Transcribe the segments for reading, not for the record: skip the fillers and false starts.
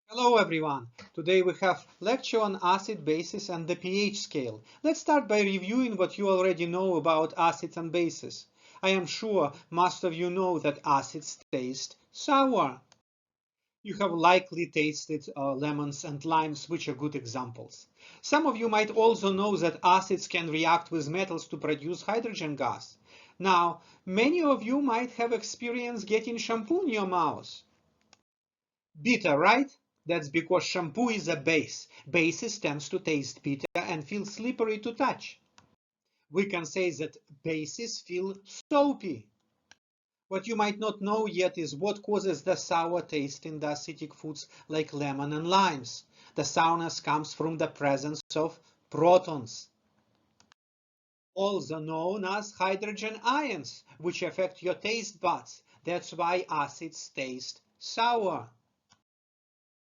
Hello everyone! Today we have lecture on acid, bases and the pH scale. Let's start by reviewing what you already know about acids and bases. I am sure most of you know that acids taste sour. You have likely tasted lemons and limes, which are good examples. Some of you might also know that acids can react with metals to produce hydrogen gas. Now, many of you might have experienced getting shampoo in your mouth. Bitter, right? That's because shampoo is a base. Bases tends to taste bitter and feel slippery to touch. We can say that bases feel soapy. What you might not know yet is what causes the sour taste in the acidic foods like lemon and limes. The sourness comes from the presence of protons, also known as hydrogen ions, which affect your taste buds. That's why acids taste sour.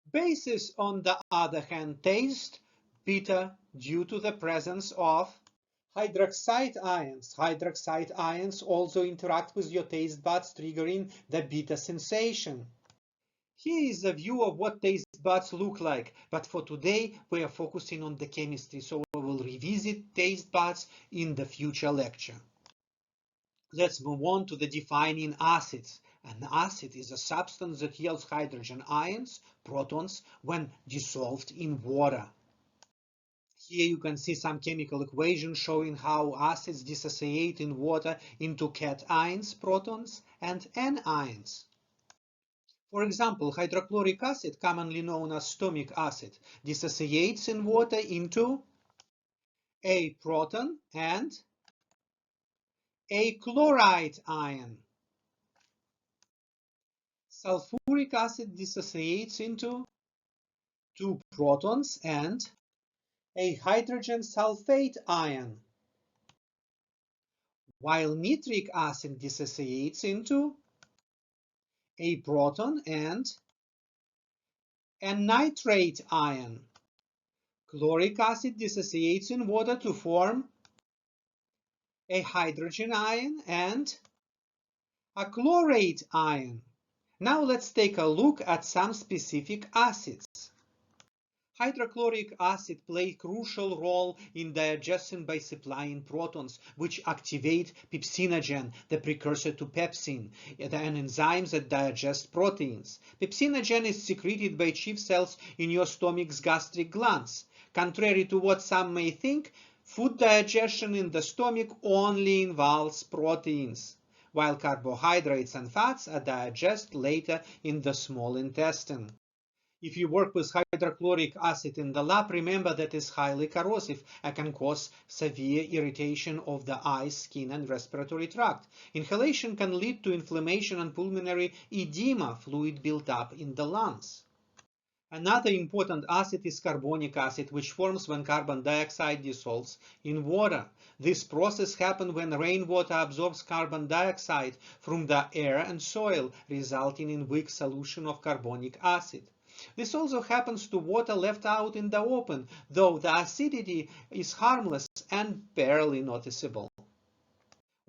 Bases, on the other hand, taste bitter due to the presence of hydroxide ions. Hydroxide ions also interact with your taste buds, triggering the bitter sensation. Here is a view of what taste buds look like, but for today we are focusing on the chemistry, so we will revisit taste buds in the future lecture. Let's move on to the defining acids. An acid is a substance that yields hydrogen ions, protons, when dissolved in water. Here you can see some chemical equations showing how acids dissociate in water into cations, protons, and anions. For example, hydrochloric acid, commonly known as stomach acid, dissociates in water into a proton and a chloride ion. Sulfuric acid dissociates into two protons and a hydrogen sulfate ion, while nitric acid dissociates into a proton and a nitrate ion. Chloric acid dissociates in water to form a hydrogen ion and a chlorate ion. Now let's take a look at some specific acids. Hydrochloric acid plays a crucial role in digestion by supplying protons, which activate pepsinogen, the precursor to pepsin, an enzyme that digests proteins. Pepsinogen is secreted by chief cells in your stomach's gastric glands. Contrary to what some may think, food digestion in the stomach only involves proteins, while carbohydrates and fats are digested later in the small intestine. If you work with hydrochloric acid in the lab, remember that it's highly corrosive and can cause severe irritation of the eyes, skin, and respiratory tract. Inhalation can lead to inflammation and pulmonary edema, fluid built up in the lungs. Another important acid is carbonic acid, which forms when carbon dioxide dissolves in water. This process happens when rainwater absorbs carbon dioxide from the air and soil, resulting in weak solution of carbonic acid. This also happens to water left out in the open, though the acidity is harmless and barely noticeable.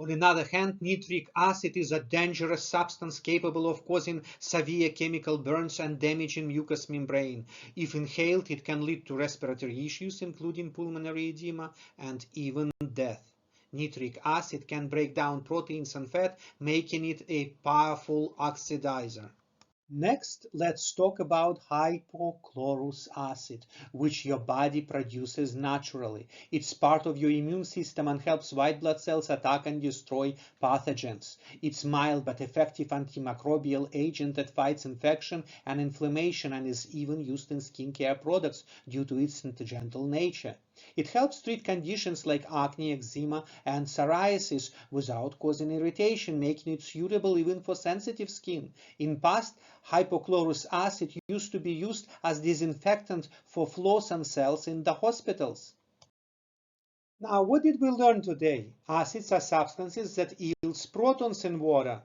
On the other hand, nitric acid is a dangerous substance capable of causing severe chemical burns and damage in mucous membrane. If inhaled, it can lead to respiratory issues, including pulmonary edema and even death. Nitric acid can break down proteins and fat, making it a powerful oxidizer. Next, let's talk about hypochlorous acid, which your body produces naturally. It's part of your immune system and helps white blood cells attack and destroy pathogens. It's mild but effective antimicrobial agent that fights infection and inflammation and is even used in skincare products due to its gentle nature. It helps treat conditions like acne, eczema, and psoriasis without causing irritation, making it suitable even for sensitive skin. In past, hypochlorous acid used to be used as disinfectant for fluorescent cells in the hospitals. Now, what did we learn today? Acids are substances that yield protons in water.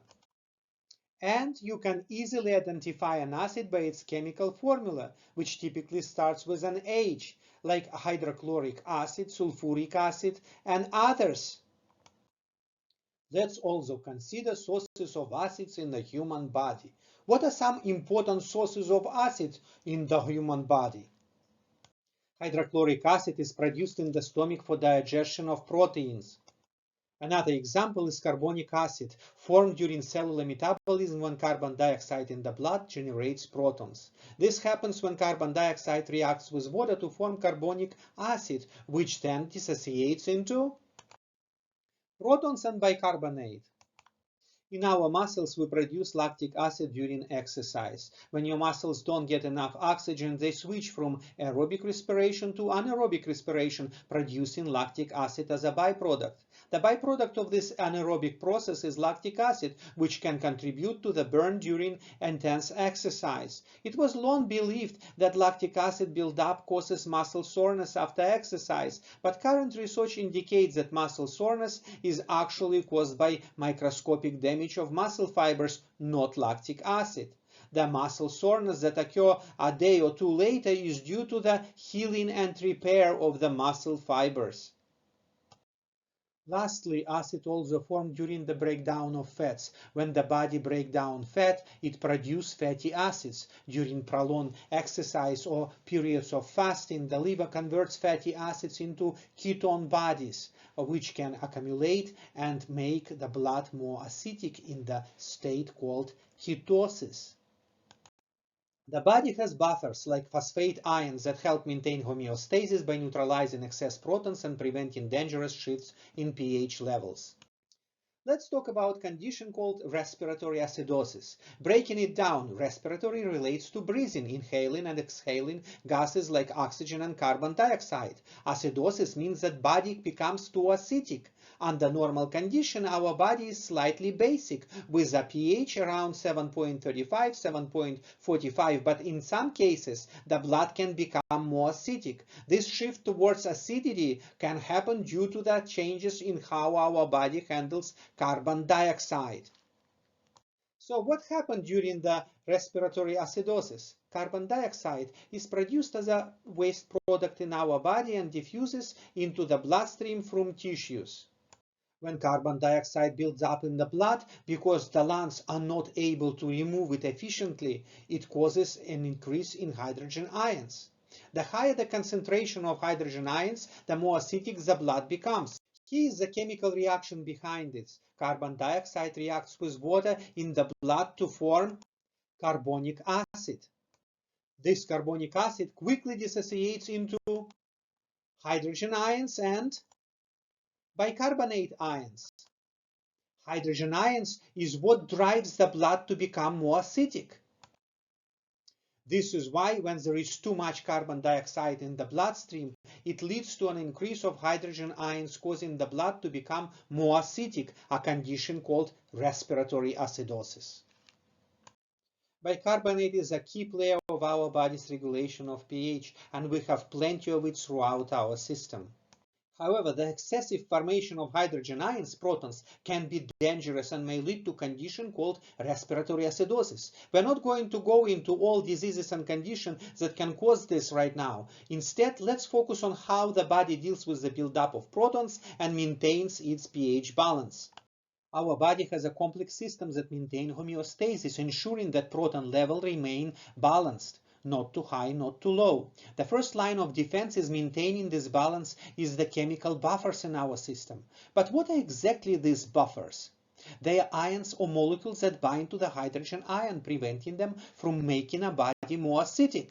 And you can easily identify an acid by its chemical formula, which typically starts with an H, like hydrochloric acid, sulfuric acid, and others. Let's also consider sources of acids in the human body. What are some important sources of acid in the human body? Hydrochloric acid is produced in the stomach for digestion of proteins. Another example is carbonic acid, formed during cellular metabolism when carbon dioxide in the blood generates protons. This happens when carbon dioxide reacts with water to form carbonic acid, which then dissociates into protons and bicarbonate. In our muscles, we produce lactic acid during exercise. When your muscles don't get enough oxygen, they switch from aerobic respiration to anaerobic respiration, producing lactic acid as a byproduct. The byproduct of this anaerobic process is lactic acid, which can contribute to the burn during intense exercise. It was long believed that lactic acid buildup causes muscle soreness after exercise, but current research indicates that muscle soreness is actually caused by microscopic damage of muscle fibers, not lactic acid. The muscle soreness that occurs a day or two later is due to the healing and repair of the muscle fibers. Lastly, acid also formed during the breakdown of fats. When the body breaks down fat, it produces fatty acids. During prolonged exercise or periods of fasting, the liver converts fatty acids into ketone bodies, which can accumulate and make the blood more acidic in the state called ketosis. The body has buffers like phosphate ions that help maintain homeostasis by neutralizing excess protons and preventing dangerous shifts in pH levels. Let's talk about a condition called respiratory acidosis. Breaking it down, respiratory relates to breathing, inhaling and exhaling gases like oxygen and carbon dioxide. Acidosis means that body becomes too acidic. Under normal condition, our body is slightly basic, with a pH around 7.35, 7.45, but in some cases, the blood can become more acidic. This shift towards acidity can happen due to the changes in how our body handles carbon dioxide. So what happened during the respiratory acidosis? Carbon dioxide is produced as a waste product in our body and diffuses into the bloodstream from tissues. When carbon dioxide builds up in the blood, because the lungs are not able to remove it efficiently, it causes an increase in hydrogen ions. The higher the concentration of hydrogen ions, the more acidic the blood becomes. Here is the chemical reaction behind it. Carbon dioxide reacts with water in the blood to form carbonic acid. This carbonic acid quickly dissociates into hydrogen ions and bicarbonate ions. Hydrogen ions is what drives the blood to become more acidic. This is why when there is too much carbon dioxide in the bloodstream, it leads to an increase of hydrogen ions, causing the blood to become more acidic, a condition called respiratory acidosis. Bicarbonate is a key player of our body's regulation of pH, and we have plenty of it throughout our system. However, the excessive formation of hydrogen ions, protons, can be dangerous and may lead to a condition called respiratory acidosis. We're not going to go into all diseases and conditions that can cause this right now. Instead, let's focus on how the body deals with the buildup of protons and maintains its pH balance. Our body has a complex system that maintains homeostasis, ensuring that proton level remain balanced. Not too high, not too low. The first line of defense is maintaining this balance is the chemical buffers in our system. But what are exactly these buffers? They are ions or molecules that bind to the hydrogen ion, preventing them from making a body more acidic.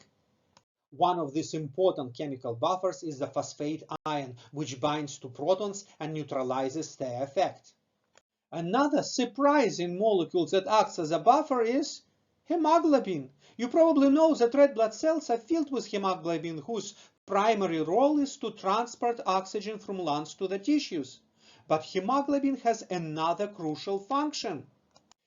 One of these important chemical buffers is the phosphate ion, which binds to protons and neutralizes their effect. Another surprising molecule that acts as a buffer is hemoglobin. You probably know that red blood cells are filled with hemoglobin, whose primary role is to transport oxygen from lungs to the tissues. But hemoglobin has another crucial function.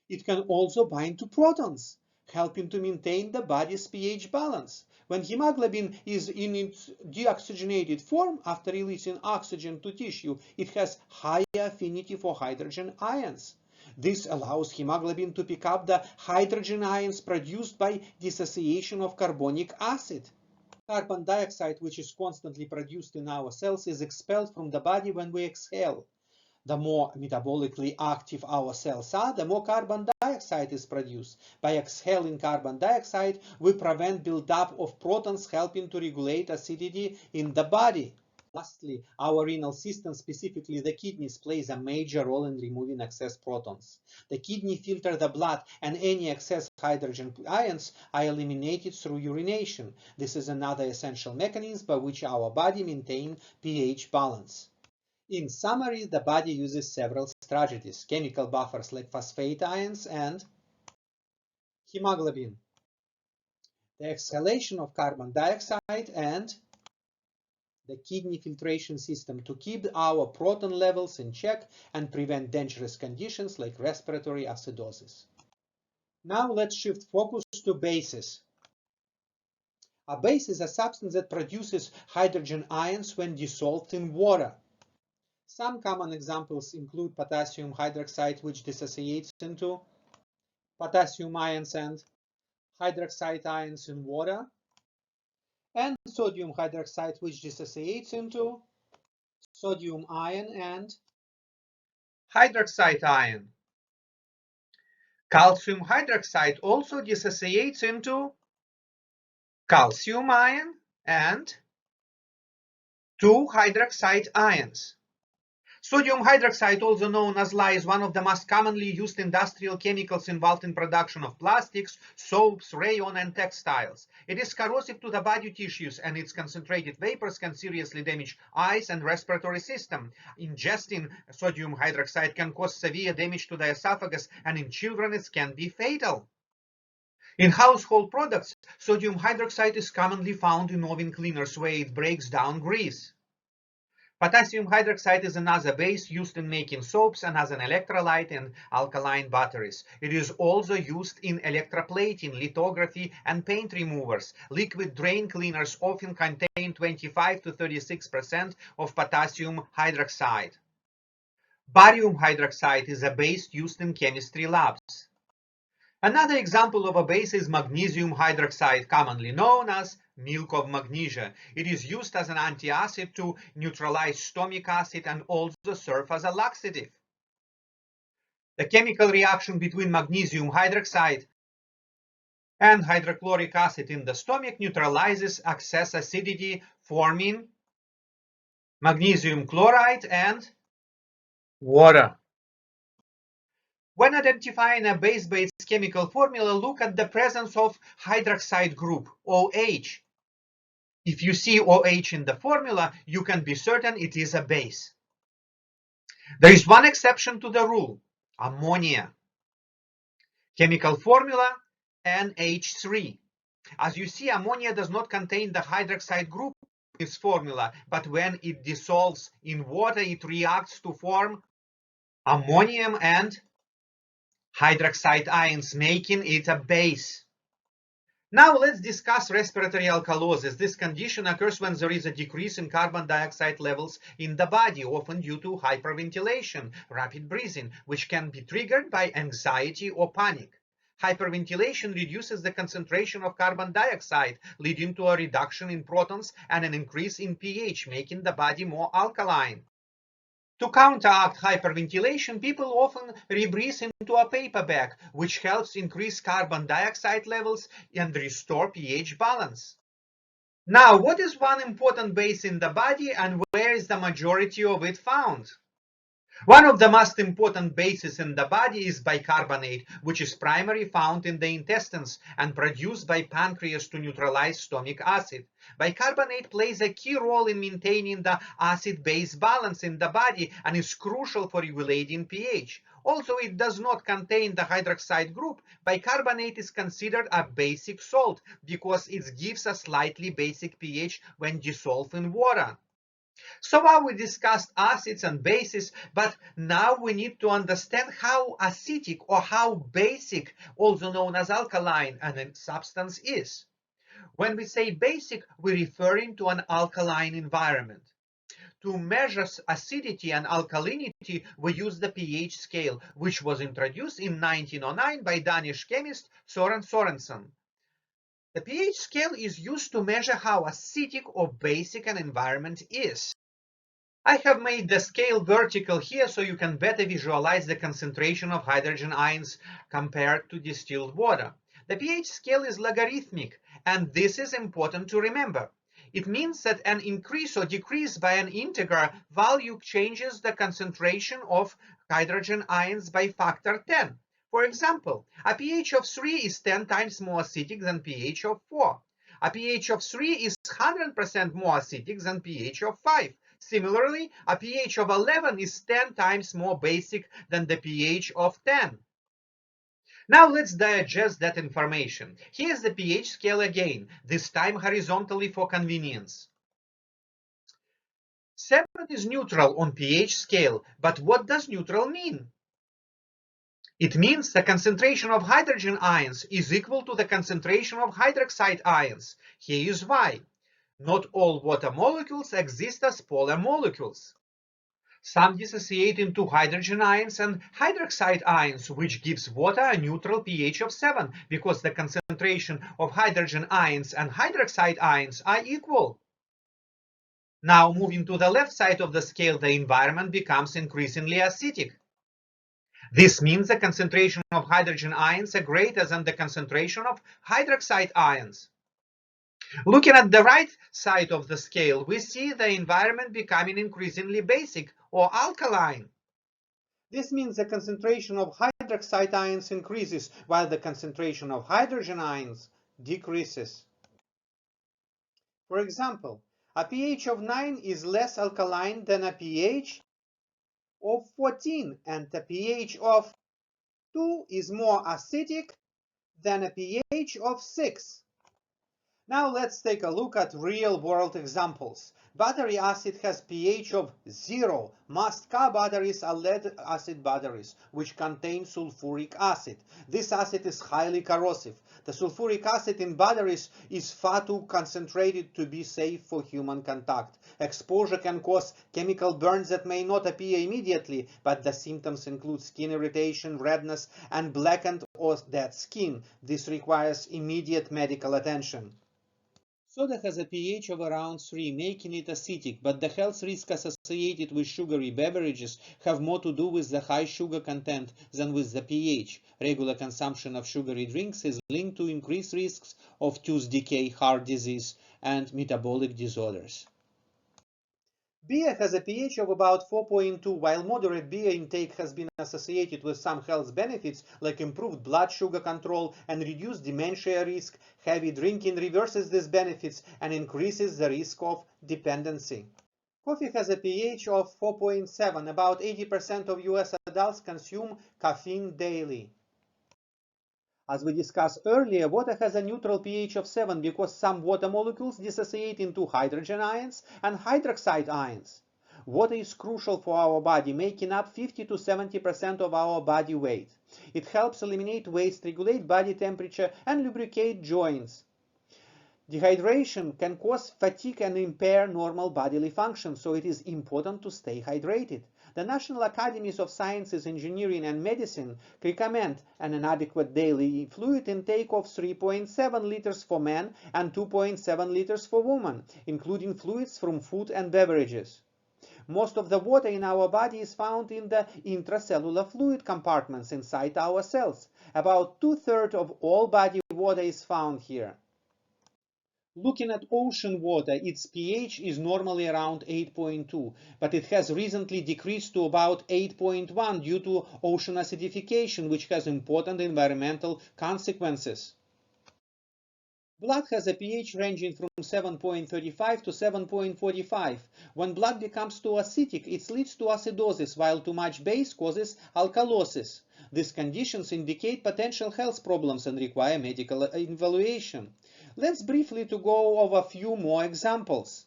It can also bind to protons, helping to maintain the body's pH balance. When hemoglobin is in its deoxygenated form after releasing oxygen to tissue, it has higher affinity for hydrogen ions. This allows hemoglobin to pick up the hydrogen ions produced by dissociation of carbonic acid. Carbon dioxide, which is constantly produced in our cells, is expelled from the body when we exhale. The more metabolically active our cells are, the more carbon dioxide is produced. By exhaling carbon dioxide, we prevent buildup of protons, helping to regulate acidity in the body. Lastly, our renal system, specifically the kidneys, plays a major role in removing excess protons. The kidney filter the blood, and any excess hydrogen ions are eliminated through urination. This is another essential mechanism by which our body maintains pH balance. In summary, the body uses several strategies: chemical buffers like phosphate ions and hemoglobin, the exhalation of carbon dioxide, and the kidney filtration system to keep our proton levels in check and prevent dangerous conditions like respiratory acidosis. Now let's shift focus to bases. A base is a substance that produces hydrogen ions when dissolved in water. Some common examples include potassium hydroxide, which dissociates into potassium ions and hydroxide ions in water, and sodium hydroxide, which dissociates into sodium ion and hydroxide ion. Calcium hydroxide also dissociates into calcium ion and 2-hydroxide ions. Sodium hydroxide, also known as lye, is one of the most commonly used industrial chemicals involved in production of plastics, soaps, rayon, and textiles. It is corrosive to the body tissues, and its concentrated vapors can seriously damage eyes and respiratory system. Ingesting sodium hydroxide can cause severe damage to the esophagus, and in children it can be fatal. In household products, sodium hydroxide is commonly found in oven cleaners where it breaks down grease. Potassium hydroxide is another base used in making soaps and as an electrolyte in alkaline batteries. It is also used in electroplating, lithography, and paint removers. Liquid drain cleaners often contain 25 to 36% of potassium hydroxide. Barium hydroxide is a base used in chemistry labs. Another example of a base is magnesium hydroxide, commonly known as milk of magnesia. It is used as an antacid to neutralize stomach acid and also serve as a laxative. The chemical reaction between magnesium hydroxide and hydrochloric acid in the stomach neutralizes excess acidity, forming magnesium chloride and water. When identifying a base by its chemical formula, look at the presence of hydroxide group, OH. If you see OH in the formula, you can be certain it is a base. There is one exception to the rule: ammonia. Chemical formula NH3. As you see, ammonia does not contain the hydroxide group in its formula, but when it dissolves in water, it reacts to form ammonium and hydroxide ions, making it a base. Now let's discuss respiratory alkalosis. This condition occurs when there is a decrease in carbon dioxide levels in the body, often due to hyperventilation, rapid breathing, which can be triggered by anxiety or panic. Hyperventilation reduces the concentration of carbon dioxide, leading to a reduction in protons and an increase in pH, making the body more alkaline. To counteract hyperventilation, people often rebreathe into a paper bag, which helps increase carbon dioxide levels and restore pH balance. Now, what is one important base in the body and where is the majority of it found? One of the most important bases in the body is bicarbonate, which is primarily found in the intestines and produced by pancreas to neutralize stomach acid. Bicarbonate plays a key role in maintaining the acid-base balance in the body and is crucial for regulating pH. Although it does not contain the hydroxide group, bicarbonate is considered a basic salt because it gives a slightly basic pH when dissolved in water. So far we discussed acids and bases, but now we need to understand how acidic or how basic, also known as alkaline, a substance is. When we say basic, we're referring to an alkaline environment. To measure acidity and alkalinity, we use the pH scale, which was introduced in 1909 by Danish chemist Søren Sørensen. The pH scale is used to measure how acidic or basic an environment is. I have made the scale vertical here so you can better visualize the concentration of hydrogen ions compared to distilled water. The pH scale is logarithmic, and this is important to remember. It means that an increase or decrease by an integer value changes the concentration of hydrogen ions by factor 10. For example, a pH of 3 is 10 times more acidic than pH of 4. A pH of 3 is 100% more acidic than pH of 5. Similarly, a pH of 11 is 10 times more basic than the pH of 10. Now let's digest that information. Here's the pH scale again, this time horizontally for convenience. 7 is neutral on pH scale, but what does neutral mean? It means the concentration of hydrogen ions is equal to the concentration of hydroxide ions. Here is why. Not all water molecules exist as polar molecules. Some dissociate into hydrogen ions and hydroxide ions, which gives water a neutral pH of 7, because the concentration of hydrogen ions and hydroxide ions are equal. Now, moving to the left side of the scale, the environment becomes increasingly acidic. This means the concentration of hydrogen ions are greater than the concentration of hydroxide ions. Looking at the right side of the scale, we see the environment becoming increasingly basic or alkaline. This means the concentration of hydroxide ions increases while the concentration of hydrogen ions decreases. For example, a pH of 9 is less alkaline than a pH of 14, and a pH of 2 is more acidic than a pH of 6. Now let's take a look at real-world examples. Battery acid has pH of 0. Must-car batteries are lead-acid batteries, which contain sulfuric acid. This acid is highly corrosive. The sulfuric acid in batteries is far too concentrated to be safe for human contact. Exposure can cause chemical burns that may not appear immediately, but the symptoms include skin irritation, redness, and blackened or dead skin. This requires immediate medical attention. Soda has a pH of around 3, making it acidic, but the health risks associated with sugary beverages have more to do with the high sugar content than with the pH. Regular consumption of sugary drinks is linked to increased risks of tooth decay, heart disease, and metabolic disorders. Beer has a pH of about 4.2. While moderate beer intake has been associated with some health benefits like improved blood sugar control and reduced dementia risk, heavy drinking reverses these benefits and increases the risk of dependency. Coffee has a pH of 4.7. About 80% of US adults consume caffeine daily. As we discussed earlier, water has a neutral pH of 7 because some water molecules dissociate into hydrogen ions and hydroxide ions. Water is crucial for our body, making up 50 to 70% of our body weight. It helps eliminate waste, regulate body temperature, and lubricate joints. Dehydration can cause fatigue and impair normal bodily function, so it is important to stay hydrated. The National Academies of Sciences, Engineering and Medicine recommend an adequate daily fluid intake of 3.7 liters for men and 2.7 liters for women, including fluids from food and beverages. Most of the water in our body is found in the intracellular fluid compartments inside our cells. About 2/3 of all body water is found here. Looking at ocean water, its pH is normally around 8.2, but it has recently decreased to about 8.1 due to ocean acidification, which has important environmental consequences. Blood has a pH ranging from 7.35 to 7.45. When blood becomes too acidic, it leads to acidosis, while too much base causes alkalosis. These conditions indicate potential health problems and require medical evaluation. Let's briefly go over a few more examples.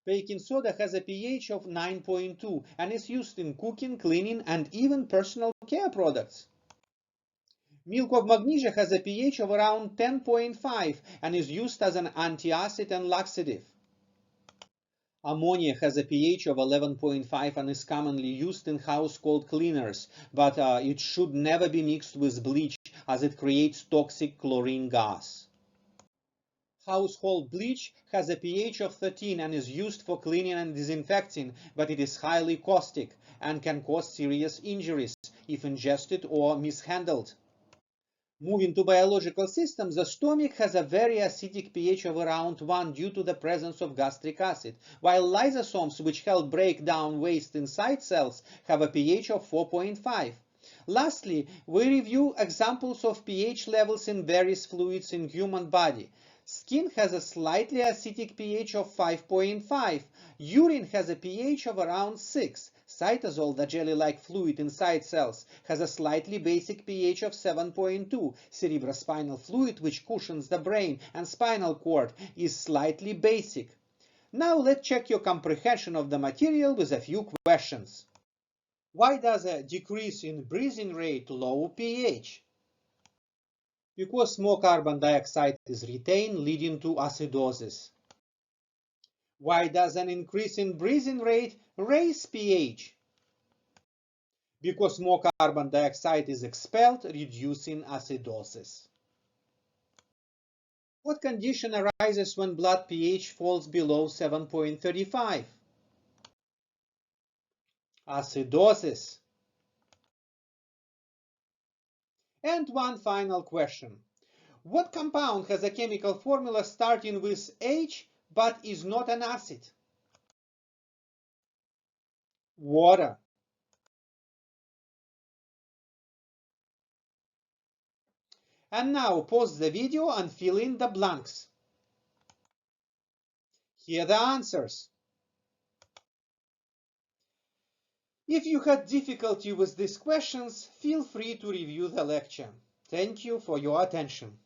Baking soda has a pH of 9.2 and is used in cooking, cleaning, and even personal care products. Milk of magnesia has a pH of around 10.5 and is used as an antacid and laxative. Ammonia has a pH of 11.5 and is commonly used in household cleaners, but it should never be mixed with bleach as it creates toxic chlorine gas. Household bleach has a pH of 13 and is used for cleaning and disinfecting, but it is highly caustic and can cause serious injuries if ingested or mishandled. Moving to biological systems, the stomach has a very acidic pH of around 1 due to the presence of gastric acid, while lysosomes, which help break down waste inside cells, have a pH of 4.5. Lastly, we review examples of pH levels in various fluids in human body. Skin has a slightly acidic pH of 5.5. Urine has a pH of around 6. Cytosol, the jelly-like fluid inside cells, has a slightly basic pH of 7.2. Cerebrospinal fluid, which cushions the brain and spinal cord, is slightly basic. Now let's check your comprehension of the material with a few questions. Why does a decrease in breathing rate lower pH? Because more carbon dioxide is retained, leading to acidosis. Why does an increase in breathing rate raise pH? Because more carbon dioxide is expelled, reducing acidosis. What condition arises when blood pH falls below 7.35? Acidosis. And one final question. What compound has a chemical formula starting with H but is not an acid? Water. And now pause the video and fill in the blanks. Here are the answers. If you had difficulty with these questions, feel free to review the lecture. Thank you for your attention.